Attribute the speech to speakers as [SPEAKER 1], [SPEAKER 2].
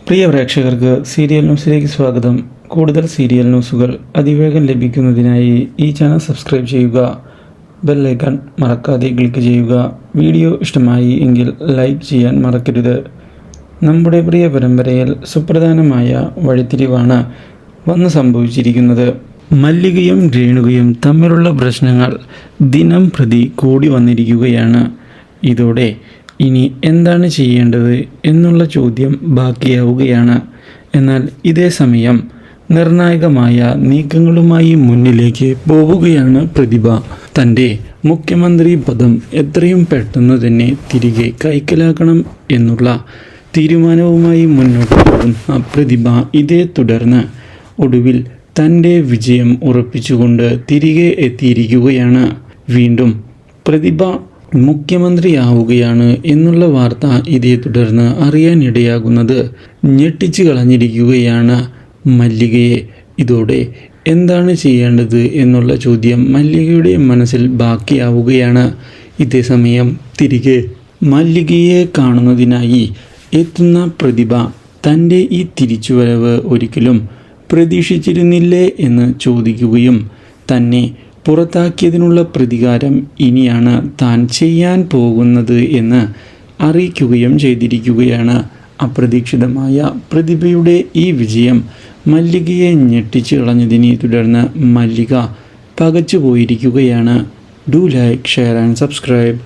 [SPEAKER 1] പ്രിയ പ്രേക്ഷകർക്ക് സീരിയൽ ന്യൂസിലേക്ക് സ്വാഗതം. കൂടുതൽ സീരിയൽ ന്യൂസുകൾ അതിവേഗം ലഭിക്കുന്നതിനായി ഈ ചാനൽ സബ്സ്ക്രൈബ് ചെയ്യുക. ബെൽ ഐക്കൺ മറക്കാതെ ക്ലിക്ക് ചെയ്യുക. വീഡിയോ ഇഷ്ടമായി എങ്കിൽ ലൈക്ക് ചെയ്യാൻ മറക്കരുത്. നമ്മുടെ പ്രിയ പരമ്പരയിൽ സുപ്രധാനമായ വഴിത്തിരിവാണ് വന്ന് സംഭവിച്ചിരിക്കുന്നത്. മല്ലികയും രേണുകയും തമ്മിലുള്ള പ്രശ്നങ്ങൾ ദിനം പ്രതി കൂടി വന്നിരിക്കുകയാണ്. ഇതോടെ ഇനി എന്താണ് ചെയ്യേണ്ടത് എന്നുള്ള ചോദ്യം ബാക്കിയാവുകയാണ്. എന്നാൽ ഇതേ സമയം നിർണായകമായ നീക്കങ്ങളുമായി മുന്നിലേക്ക് പോവുകയാണ് പ്രതിഭ. തൻ്റെ മുഖ്യമന്ത്രി പദം എത്രയും പെട്ടെന്ന് തന്നെ തിരികെ കൈക്കലാക്കണം എന്നുള്ള തീരുമാനവുമായി മുന്നോട്ട് പോകുന്ന പ്രതിഭ ഇതേ തുടർന്ന് ഒടുവിൽ തൻ്റെ വിജയം ഉറപ്പിച്ചുകൊണ്ട് തിരികെ എത്തിയിരിക്കുകയാണ്. വീണ്ടും പ്രതിഭ മുഖ്യമന്ത്രിയാവുകയാണ് എന്നുള്ള വാർത്ത ഇതേ തുടർന്ന് അറിയാനിടയാകുന്നത് ഞെട്ടിച്ചു കളഞ്ഞിരിക്കുകയാണ് മല്ലികയെ. ഇതോടെ എന്താണ് ചെയ്യേണ്ടത് എന്നുള്ള ചോദ്യം മല്ലികയുടെ മനസ്സിൽ ബാക്കിയാവുകയാണ്. ഇതേ സമയം തിരികെ മല്ലികയെ കാണുന്നതിനായി എത്തുന്ന പ്രതിഭ തൻ്റെ ഈ തിരിച്ചുവരവ് ഒരിക്കലും പ്രതീക്ഷിച്ചിരുന്നില്ലേ എന്ന് ചോദിക്കുകയും തന്നെ പുറത്താക്കിയതിനുള്ള പ്രതികാരം ഇനിയാണ് താൻ ചെയ്യാൻ പോകുന്നത് എന്ന് അറിയിക്കുകയും ചെയ്തിരിക്കുകയാണ്. അപ്രതീക്ഷിതമായ പ്രതിഭയുടെ ഈ വിജയം മല്ലികയെ ഞെട്ടിച്ചു കളഞ്ഞതിനെ തുടർന്ന് മല്ലിക പകച്ചു പോയിരിക്കുകയാണ്. Do like, share and subscribe.